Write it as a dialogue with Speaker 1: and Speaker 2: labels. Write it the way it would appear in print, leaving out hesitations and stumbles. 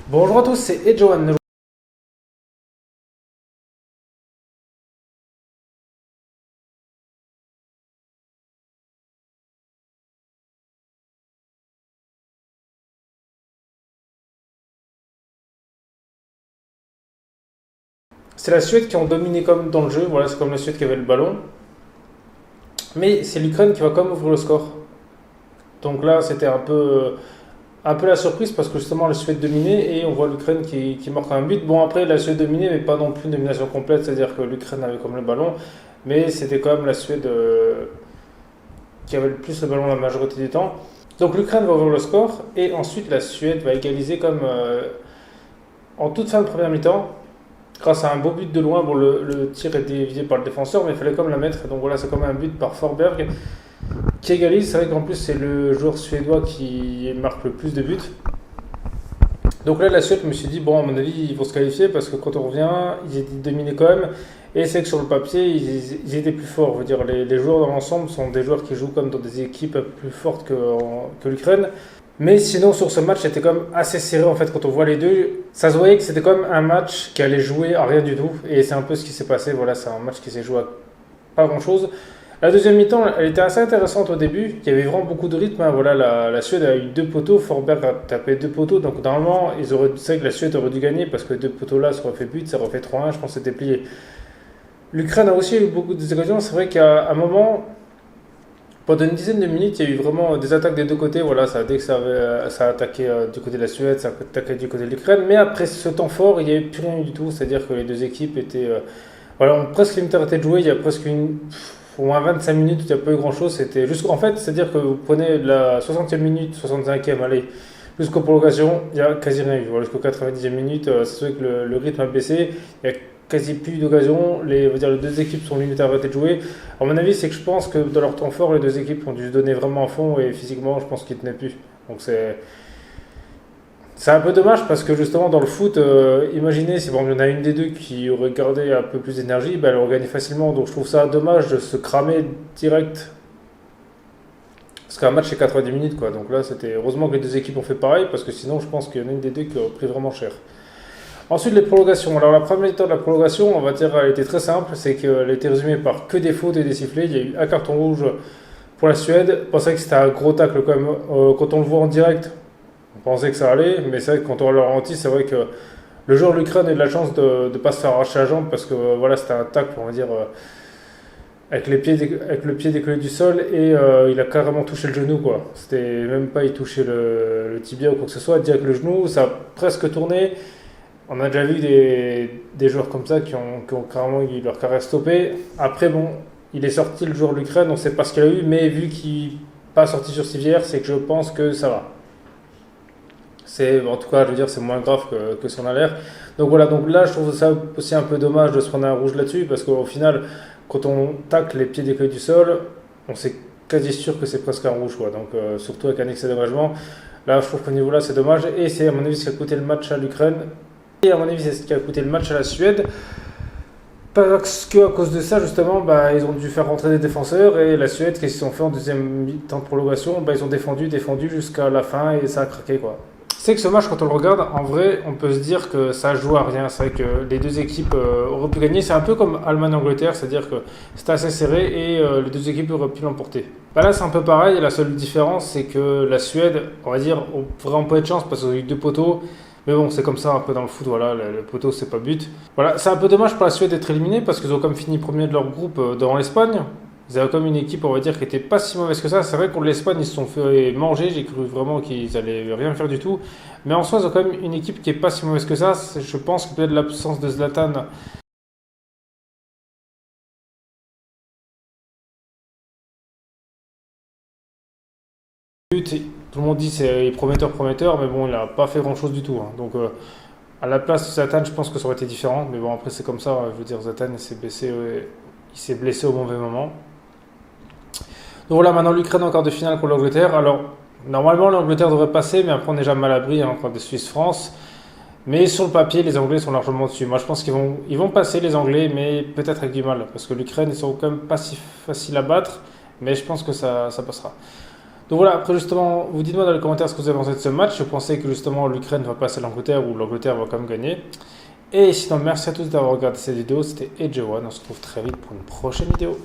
Speaker 1: Bonjour à tous, c'est Edjoan. C'est la Suède qui ont dominé comme dans le jeu, voilà, c'est comme la Suède qui avait le ballon. Mais c'est l'Ukraine qui va quand même ouvrir le score. Donc là, c'était un peu la surprise parce que justement la Suède dominait et on voit l'Ukraine qui marque un but. Bon, après, la Suède dominait, mais pas non plus une domination complète, c'est-à-dire que l'Ukraine avait comme le ballon. Mais c'était quand même la Suède qui avait le plus le ballon la majorité du temps. Donc l'Ukraine va ouvrir le score et ensuite la Suède va égaliser comme en toute fin de première mi-temps. Grâce à un beau but de loin, bon, le tir est dévié par le défenseur, mais il fallait quand même la mettre. Donc voilà, c'est quand même un but par Forberg qui égalise. C'est vrai qu'en plus, c'est le joueur suédois qui marque le plus de buts. Donc là, la Suède, je me suis dit, bon, à mon avis, ils vont se qualifier parce que quand on revient, ils étaient dominés quand même. Et c'est que sur le papier, ils étaient plus forts. Je veux dire, les joueurs dans l'ensemble sont des joueurs qui jouent comme dans des équipes un peu plus fortes que l'Ukraine. Mais sinon, sur ce match, c'était quand même assez serré en fait quand on voit les deux. Ça se voyait que c'était quand même un match qui allait jouer à rien du tout. Et c'est un peu ce qui s'est passé. Voilà, c'est un match qui s'est joué à pas grand chose. La deuxième mi-temps, elle était assez intéressante au début. Il y avait vraiment beaucoup de rythme, hein. Voilà, la Suède a eu deux poteaux. Forberg a tapé deux poteaux. Donc normalement, c'est vrai que la Suède aurait dû gagner parce que deux poteaux là, ça aurait fait but, ça aurait fait 3-1. Je pense que c'était plié. L'Ukraine a aussi eu beaucoup d'occasions. C'est vrai qu'à un moment, pendant une dizaine de minutes, il y a eu vraiment des attaques des deux côtés. Voilà, dès que ça a attaqué du côté de la Suède, ça a attaqué du côté de l'Ukraine. Mais après ce temps fort, il n'y avait plus rien du tout. C'est-à-dire que les deux équipes étaient. Voilà, ont presque limite arrêté de jouer. Il y a presque au moins 25 minutes, il n'y a pas eu grand-chose. C'était juste. En fait, c'est-à-dire que vous prenez de la 60e minute, 65e, allez, jusqu'aux prolongations, il n'y a quasi rien eu. Voilà, jusqu'aux 90e minute, c'est vrai que le rythme a baissé. Il y a quasi plus d'occasions. Les deux équipes sont limite arrêtées de jouer. À mon avis, c'est que je pense que dans leur temps fort, les deux équipes ont dû se donner vraiment à fond et physiquement, je pense qu'ils tenaient plus. Donc c'est un peu dommage parce que justement dans le foot, imaginez si bon, il y en a une des deux qui aurait gardé un peu plus d'énergie, ben, elle aurait gagné facilement. Donc je trouve ça dommage de se cramer direct. Parce qu'un match c'est 90 minutes quoi. Donc là c'était heureusement que les deux équipes ont fait pareil parce que sinon je pense qu'il y en a une des deux qui aurait pris vraiment cher. Ensuite, les prolongations. Alors, la première étape de la prolongation, on va dire, elle était très simple. C'est qu'elle était résumée par que des fautes et des sifflets. Il y a eu un carton rouge pour la Suède. On pensait que c'était un gros tacle quand même. Quand on le voit en direct, on pensait que ça allait. Mais c'est vrai que quand on le ralenti, c'est vrai que le joueur de l'Ukraine a eu de la chance de ne pas se faire arracher la jambe parce que voilà, c'était un tacle, on va dire, avec le pied décollé du sol et il a carrément touché le genou, quoi. C'était même pas il touchait le tibia ou quoi que ce soit, direct le genou, ça a presque tourné. On a déjà vu des joueurs comme ça qui ont carrément eu leur carrière stoppée. Après, bon, il est sorti le joueur de l'Ukraine, on ne sait pas ce qu'il a eu, mais vu qu'il n'est pas sorti sur civière, c'est que je pense que ça va. En tout cas, je veux dire, c'est moins grave que ce qu'on a l'air. Donc voilà, donc là, je trouve ça aussi un peu dommage de se prendre un rouge là-dessus, parce qu'au final, quand on tacle les pieds d'écueil du sol, on sait quasi sûr que c'est presque un rouge, quoi. Donc surtout avec un excès d'engagement. Là, je trouve qu'au niveau là, c'est dommage. Et c'est à mon avis ce qui a coûté le match à l'Ukraine. Et à mon avis, c'est ce qui a coûté le match à la Suède. Parce qu'à cause de ça, justement, bah, ils ont dû faire rentrer des défenseurs. Et la Suède, qu'est-ce qu'ils ont fait en deuxième temps de prolongation, bah, ils ont défendu jusqu'à la fin et ça a craqué, quoi. C'est que ce match, quand on le regarde, en vrai, on peut se dire que ça joue à rien. C'est vrai que les deux équipes auraient pu gagner. C'est un peu comme Allemagne-Angleterre, c'est-à-dire que c'était assez serré et les deux équipes auraient pu l'emporter. Bah là, c'est un peu pareil. La seule différence, c'est que la Suède, on va dire, ont vraiment pas de chance parce qu'ils ont eu deux poteaux. Mais bon, c'est comme ça un peu dans le foot, voilà, le poteau c'est pas but. Voilà, c'est un peu dommage pour la Suède d'être éliminée parce qu'ils ont comme fini premier de leur groupe devant l'Espagne. Ils avaient comme une équipe, on va dire, qui était pas si mauvaise que ça. C'est vrai que contre l'Espagne, ils se sont fait manger. J'ai cru vraiment qu'ils allaient rien faire du tout. Mais en soi, ils ont quand même une équipe qui est pas si mauvaise que ça. Je pense que peut-être l'absence de Zlatan. Tout le monde dit c'est prometteur, prometteur, mais bon, il n'a pas fait grand-chose du tout, hein. Donc, à la place de Zlatan, je pense que ça aurait été différent. Mais bon, après, c'est comme ça, hein. Je veux dire, Zlatan, il s'est blessé au mauvais moment. Donc voilà, maintenant l'Ukraine en quart de finale contre l'Angleterre. Alors, normalement, l'Angleterre devrait passer, mais après, on est déjà mal abri hein, contre des Suisse-France. Mais sur le papier, les Anglais sont largement dessus. Moi, je pense qu'ils vont passer, les Anglais, mais peut-être avec du mal. Parce que l'Ukraine, ils sont quand même pas si faciles à battre. Mais je pense que ça passera. Donc voilà, après justement, vous dites-moi dans les commentaires ce que vous avez pensé de ce match. Vous pensez que justement l'Ukraine va passer à l'Angleterre ou l'Angleterre va quand même gagner. Et sinon, merci à tous d'avoir regardé cette vidéo. C'était AJ1. On se retrouve très vite pour une prochaine vidéo.